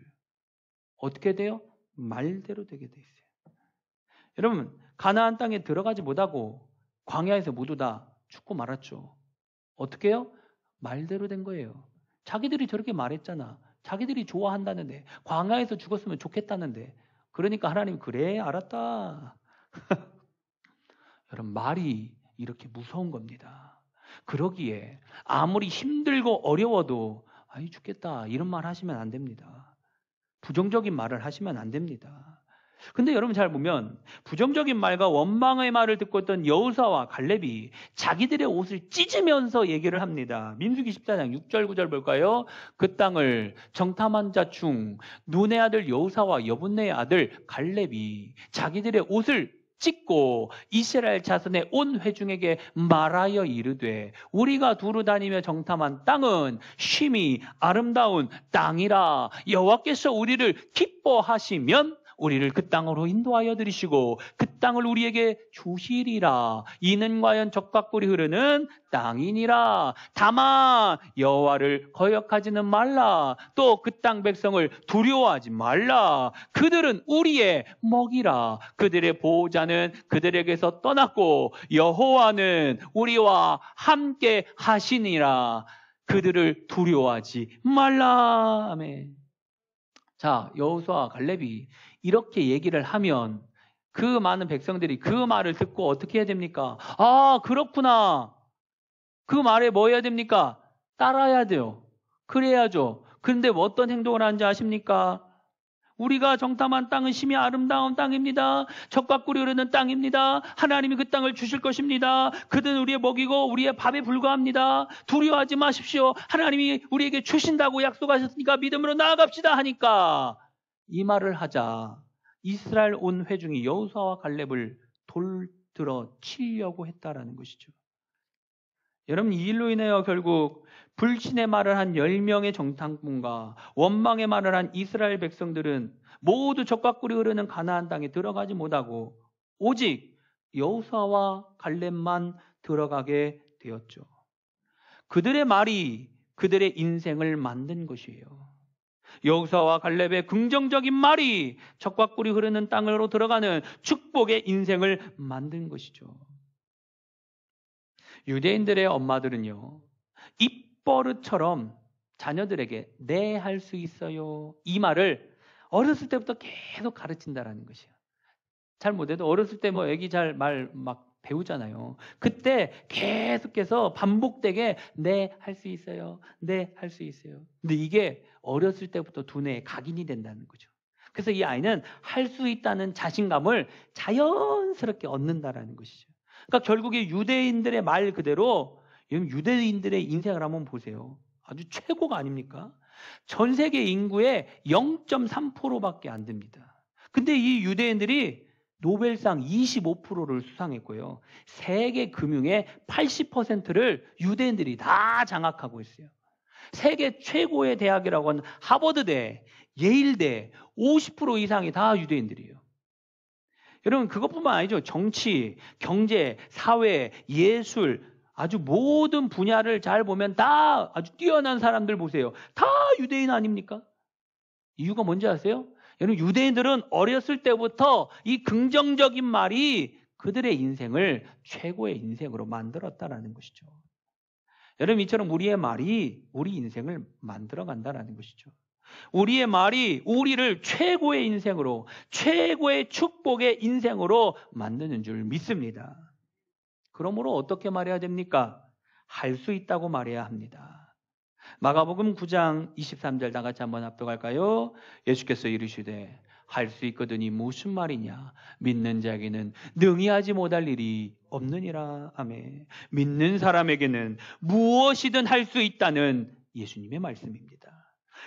어떻게 돼요? 말대로 되게 돼 있어요. 여러분 가나안 땅에 들어가지 못하고 광야에서 모두 다 죽고 말았죠. 어떻게 해요? 말대로 된 거예요. 자기들이 저렇게 말했잖아. 자기들이 좋아한다는데 광야에서 죽었으면 좋겠다는데 그러니까 하나님 그래 알았다. 여러분 말이 이렇게 무서운 겁니다. 그러기에 아무리 힘들고 어려워도 아이 죽겠다 이런 말 하시면 안 됩니다. 부정적인 말을 하시면 안 됩니다. 근데 여러분 잘 보면 부정적인 말과 원망의 말을 듣고 있던 여호수아와 갈렙이 자기들의 옷을 찢으면서 얘기를 합니다. 민수기 14장 6절 9절 볼까요? 그 땅을 정탐한 자 중 눈의 아들 여호수아와 여분네의 아들 갈렙이 자기들의 옷을 찢고 이스라엘 자손의 온 회중에게 말하여 이르되 우리가 두루 다니며 정탐한 땅은 쉼이 아름다운 땅이라 여호와께서 우리를 기뻐하시면 우리를 그 땅으로 인도하여 들이시고 그 땅을 우리에게 주시리라. 이는 과연 적과 꿀이 흐르는 땅이니라. 다만 여호와를 거역하지는 말라. 또 그 땅 백성을 두려워하지 말라. 그들은 우리의 먹이라. 그들의 보호자는 그들에게서 떠났고 여호와는 우리와 함께 하시니라. 그들을 두려워하지 말라. 아멘. 자, 여호수아와 갈렙이 이렇게 얘기를 하면 그 많은 백성들이 그 말을 듣고 어떻게 해야 됩니까? 아, 그렇구나. 그 말에 뭐 해야 됩니까? 따라야 돼요. 그래야죠. 그런데 어떤 행동을 하는지 아십니까? 우리가 정탐한 땅은 심히 아름다운 땅입니다. 적과 꿀이 흐르는 땅입니다. 하나님이 그 땅을 주실 것입니다. 그들은 우리의 먹이고 우리의 밥에 불과합니다. 두려워하지 마십시오. 하나님이 우리에게 주신다고 약속하셨으니까 믿음으로 나아갑시다 하니까 이 말을 하자 이스라엘 온 회중이 여호수아와 갈렙을 돌들어 치려고 했다라는 것이죠. 여러분, 이 일로 인하여 결국 불신의 말을 한 10명의 정탐꾼과 원망의 말을 한 이스라엘 백성들은 모두 적과 꿀이 흐르는 가나안 땅에 들어가지 못하고 오직 여호수아와 갈렙만 들어가게 되었죠. 그들의 말이 그들의 인생을 만든 것이에요. 여호수아와 갈렙의 긍정적인 말이 적과 꿀이 흐르는 땅으로 들어가는 축복의 인생을 만든 것이죠. 유대인들의 엄마들은요, 입버릇처럼 자녀들에게 네, 할 수 있어요, 이 말을 어렸을 때부터 계속 가르친다라는 것이에요. 잘 못해도 어렸을 때 뭐 애기 잘 말 막 배우잖아요. 그때 계속해서 반복되게 네, 할 수 있어요, 네, 할 수 있어요. 근데 이게 어렸을 때부터 두뇌에 각인이 된다는 거죠. 그래서 이 아이는 할 수 있다는 자신감을 자연스럽게 얻는다라는 것이죠. 그러니까 결국에 유대인들의 말 그대로 유대인들의 인생을 한번 보세요. 아주 최고가 아닙니까? 전 세계 인구의 0.3%밖에 안 됩니다. 근데 이 유대인들이 노벨상 25%를 수상했고요. 세계 금융의 80%를 유대인들이 다 장악하고 있어요. 세계 최고의 대학이라고 하는 하버드대, 예일대 50% 이상이 다 유대인들이에요. 여러분, 그것뿐만 아니죠. 정치, 경제, 사회, 예술, 아주 모든 분야를 잘 보면 다 아주 뛰어난 사람들 보세요. 다 유대인 아닙니까? 이유가 뭔지 아세요? 여러분, 유대인들은 어렸을 때부터 이 긍정적인 말이 그들의 인생을 최고의 인생으로 만들었다라는 것이죠. 여러분, 이처럼 우리의 말이 우리 인생을 만들어 간다라는 것이죠. 우리의 말이 우리를 최고의 인생으로, 최고의 축복의 인생으로 만드는 줄 믿습니다. 그러므로 어떻게 말해야 됩니까? 할 수 있다고 말해야 합니다. 마가복음 9장 23절 다 같이 한번 합독할까요? 예수께서 이르시되 할 수 있거든이 무슨 말이냐? 믿는 자에게는 능히 하지 못할 일이 없느니라. 아멘. 믿는 사람에게는 무엇이든 할 수 있다는 예수님의 말씀입니다.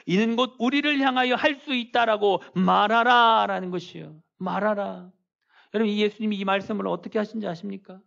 이는 곧 우리를 향하여 할 수 있다라고 말하라 라는 것이에요. 말하라. 여러분, 이 예수님이 이 말씀을 어떻게 하신지 아십니까?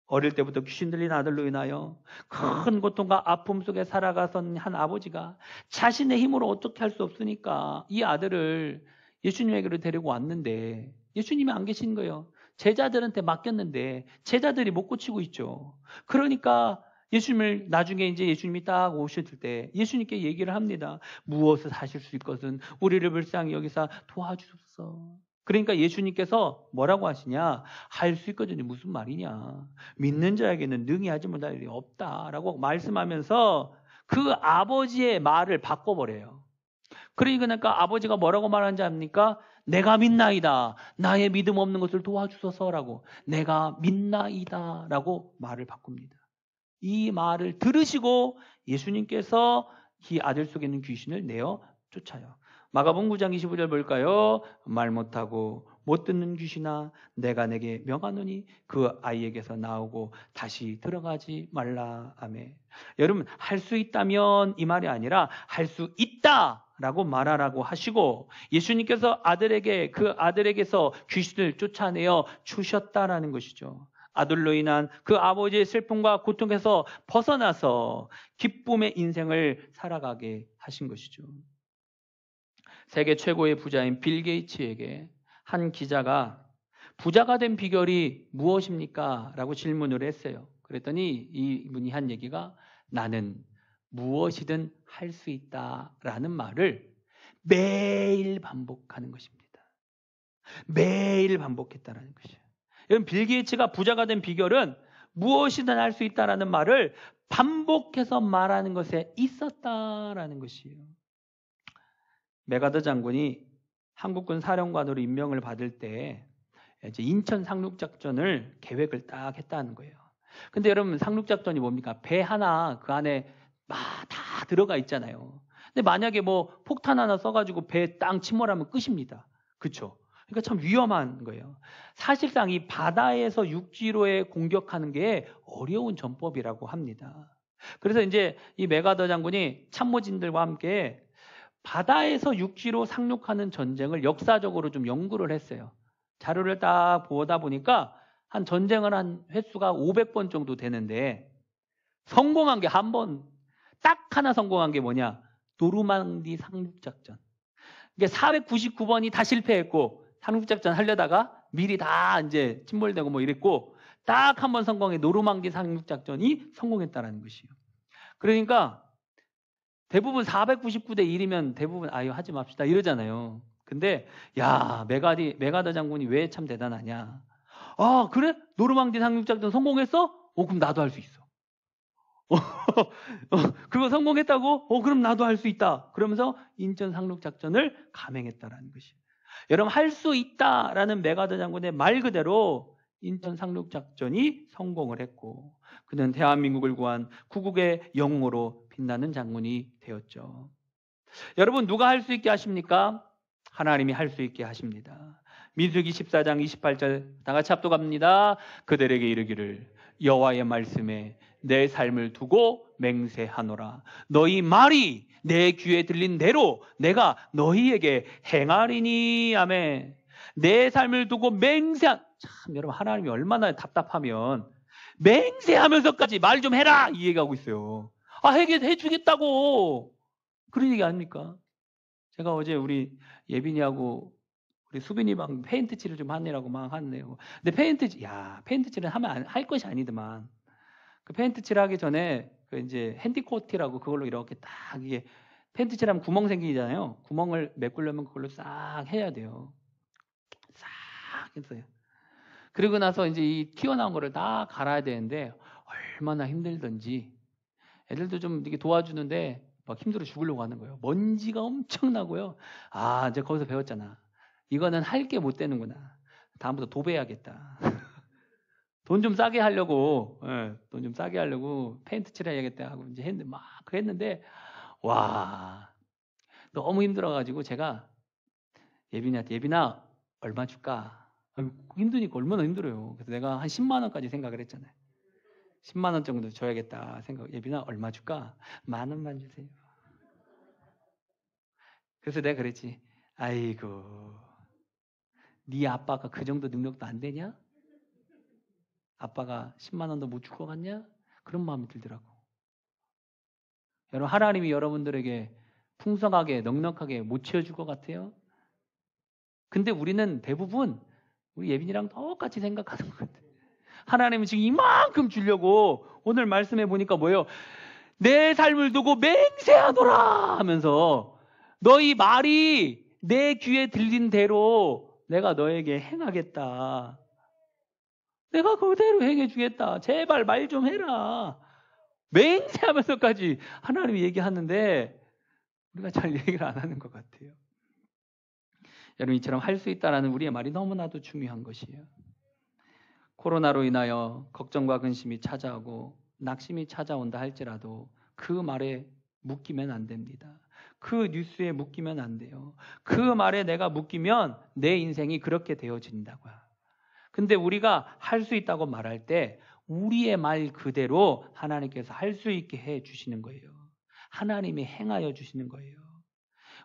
어릴 때부터 귀신 들린 아들로 인하여 큰 고통과 아픔 속에 살아가선 한 아버지가 자신의 힘으로 어떻게 할 수 없으니까 이 아들을 예수님에게로 데리고 왔는데 예수님이 안 계신 거예요. 제자들한테 맡겼는데 제자들이 못 고치고 있죠. 그러니까 예수님을 나중에 이제 예수님이 딱 오셨을 때 예수님께 얘기를 합니다. 무엇을 하실 수 있것은 우리를 불쌍히 여기사 도와주소서. 그러니까 예수님께서 뭐라고 하시냐? 할 수 있거든요. 무슨 말이냐? 믿는 자에게는 능히 하지 못할 일이 없다라고 말씀하면서 그 아버지의 말을 바꿔버려요. 그러니까 아버지가 뭐라고 말하는지 압니까? 내가 믿나이다. 나의 믿음 없는 것을 도와주소서라고. 내가 믿나이다라고 말을 바꿉니다. 이 말을 들으시고 예수님께서 이 아들 속에 있는 귀신을 내어 쫓아요. 마가복음 9장 25절 볼까요? 말 못하고 못 듣는 귀신아, 내가 내게 명하노니 그 아이에게서 나오고 다시 들어가지 말라. 아멘. 여러분, 할 수 있다면 이 말이 아니라 할 수 있다라고 말하라고 하시고 예수님께서 그 아들에게서 귀신을 쫓아내어 주셨다라는 것이죠. 아들로 인한 그 아버지의 슬픔과 고통에서 벗어나서 기쁨의 인생을 살아가게 하신 것이죠. 세계 최고의 부자인 빌 게이츠에게 한 기자가 부자가 된 비결이 무엇입니까? 라고 질문을 했어요. 그랬더니 이분이 한 얘기가 나는 무엇이든 할 수 있다라는 말을 매일 반복하는 것입니다. 매일 반복했다라는 것이에요. 여러분, 빌 게이츠가 부자가 된 비결은 무엇이든 할 수 있다라는 말을 반복해서 말하는 것에 있었다라는 것이에요. 메가더 장군이 한국군 사령관으로 임명을 받을 때 이제 인천 상륙작전을 계획을 딱 했다는 거예요. 근데 여러분, 상륙작전이 뭡니까? 배 하나 그 안에 다 들어가 있잖아요. 근데 만약에 뭐 폭탄 하나 써가지고 배 땅 침몰하면 끝입니다. 그렇죠? 그러니까 참 위험한 거예요. 사실상 이 바다에서 육지로에 공격하는 게 어려운 전법이라고 합니다. 그래서 이제 이 메가더 장군이 참모진들과 함께 바다에서 육지로 상륙하는 전쟁을 역사적으로 좀 연구를 했어요. 자료를 딱 보다 보니까 한 전쟁을 한 횟수가 500번 정도 되는데 성공한 게 한 번, 딱 하나 성공한 게 뭐냐? 노르망디 상륙작전. 이게 499번이 다 실패했고 상륙작전 하려다가 미리 다 이제 침몰되고 뭐 이랬고 딱 한 번 성공해 노르망디 상륙작전이 성공했다라는 것이에요. 그러니까 대부분 499대 1이면 대부분 아유 하지 맙시다 이러잖아요. 근데 야 메가더 장군이 왜 참 대단하냐? 아 그래? 노르망디 상륙작전 성공했어? 그럼 나도 할 수 있어. 그거 성공했다고? 그럼 나도 할 수 있다. 그러면서 인천 상륙작전을 감행했다라는 것이에요. 여러분 할 수 있다라는 메가더 장군의 말 그대로 인천 상륙작전이 성공을 했고 그는 대한민국을 구한 구국의 영웅으로 빛나는 장군이 되었죠. 여러분 누가 할 수 있게 하십니까? 하나님이 할 수 있게 하십니다. 민수기 14장 28절 다 같이 합독합니다. 그들에게 이르기를 여호와의 말씀에 내 삶을 두고 맹세하노라. 너희 말이 내 귀에 들린 대로 내가 너희에게 행하리니. 아멘. 내 삶을 두고 맹세한 참 여러분 하나님이 얼마나 답답하면 맹세하면서까지 말 좀 해라 이 얘기하고 있어요. 해주겠다고 그런 얘기 아닙니까? 제가 어제 우리 예빈이하고 우리 수빈이랑 페인트 칠을 좀 하느라고 막 하네요. 근데 페인트 칠은 하면 할 것이 아니더만. 그 페인트 칠하기 전에 그 이제 핸디코트라고 그걸로 이렇게 딱 이게 페인트 칠하면 구멍 생기잖아요. 구멍을 메꾸려면 그걸로 싹 해야 돼요. 싹 했어요. 그리고 나서 이제 이 튀어나온 거를 다 갈아야 되는데 얼마나 힘들던지 애들도 좀 이렇게 도와주는데 막 힘들어 죽으려고 하는 거예요. 먼지가 엄청나고요. 이제 거기서 배웠잖아. 이거는 할 게 못 되는구나. 다음부터 도배해야겠다. 돈 좀 싸게 하려고, 돈 좀 싸게 하려고 페인트 칠해야겠다 하고 이제 했는데 막 했는데 와 너무 힘들어가지고 제가 예빈이한테 예빈아 얼마 줄까? 힘드니까 얼마나 힘들어요. 그래서 내가 한 10만 원까지 생각을 했잖아요. 10만 원 정도 줘야겠다 생각. 예빈아 얼마 줄까? 10,000원만 주세요. 그래서 내가 그랬지. 아이고 네 아빠가 그 정도 능력도 안 되냐? 아빠가 10만 원도 못 줄 것 같냐? 그런 마음이 들더라고. 여러분 하나님이 여러분들에게 풍성하게 넉넉하게 못 채워줄 것 같아요? 근데 우리는 대부분 우리 예빈이랑 똑같이 생각하는 것 같아요. 하나님은 지금 이만큼 주려고 오늘 말씀해 보니까 뭐예요? 내 삶을 두고 맹세하노라 하면서 너희 말이 내 귀에 들린 대로 내가 너에게 행하겠다. 내가 그대로 행해주겠다. 제발 말 좀 해라. 맹세하면서까지 하나님이 얘기하는데 우리가 잘 얘기를 안 하는 것 같아요. 여러분 이처럼 할 수 있다라는 우리의 말이 너무나도 중요한 것이에요. 코로나로 인하여 걱정과 근심이 찾아오고 낙심이 찾아온다 할지라도 그 말에 묶이면 안 됩니다. 그 뉴스에 묶이면 안 돼요. 그 말에 내가 묶이면 내 인생이 그렇게 되어진다고요. 근데 우리가 할 수 있다고 말할 때 우리의 말 그대로 하나님께서 할 수 있게 해 주시는 거예요. 하나님이 행하여 주시는 거예요.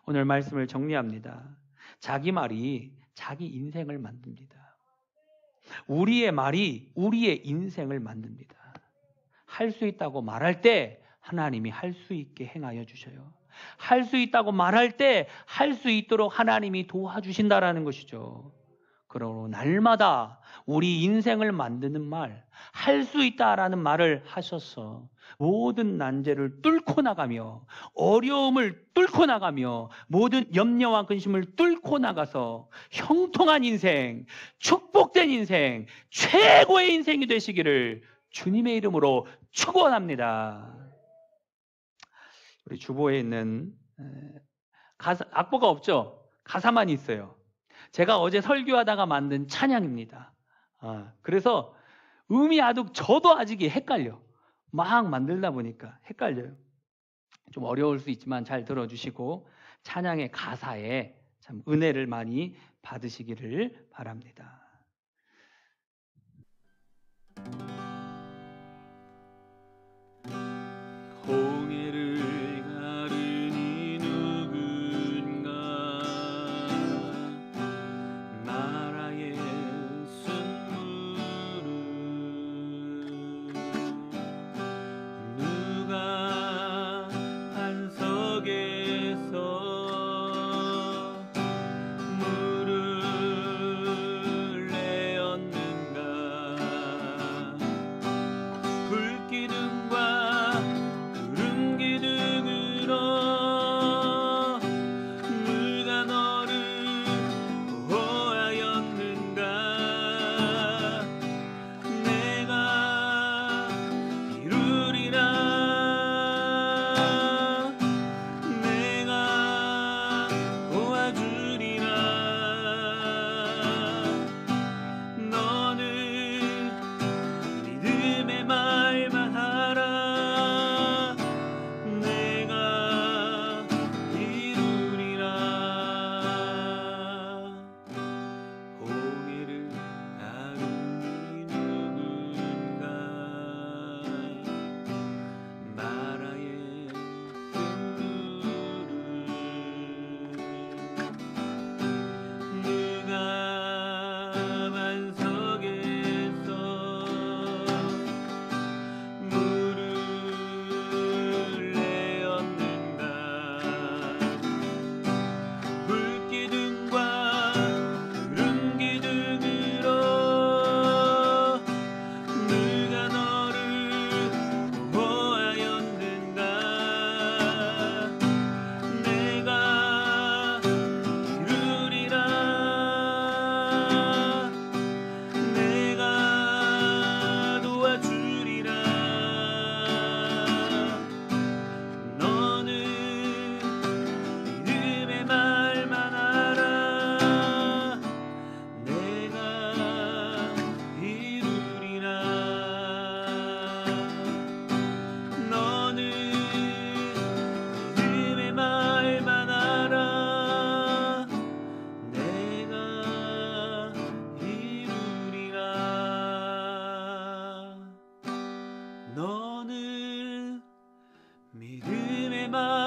오늘 말씀을 정리합니다. 자기 말이 자기 인생을 만듭니다. 우리의 말이 우리의 인생을 만듭니다. 할 수 있다고 말할 때 하나님이 할 수 있게 행하여 주셔요. 할 수 있다고 말할 때 할 수 있도록 하나님이 도와주신다라는 것이죠. 그러므로 날마다 우리 인생을 만드는 말, 할 수 있다라는 말을 하셔서 모든 난제를 뚫고 나가며 어려움을 뚫고 나가며 모든 염려와 근심을 뚫고 나가서 형통한 인생, 축복된 인생, 최고의 인생이 되시기를 주님의 이름으로 축원합니다. 우리 주보에 있는 악보가 없죠? 가사만 있어요. 제가 어제 설교하다가 만든 찬양입니다. 그래서 저도 아직 헷갈려. 막 만들다 보니까 헷갈려요. 좀 어려울 수 있지만 잘 들어주시고 찬양의 가사에 참 은혜를 많이 받으시기를 바랍니다. 홍해를 가르니 너는 믿음의 말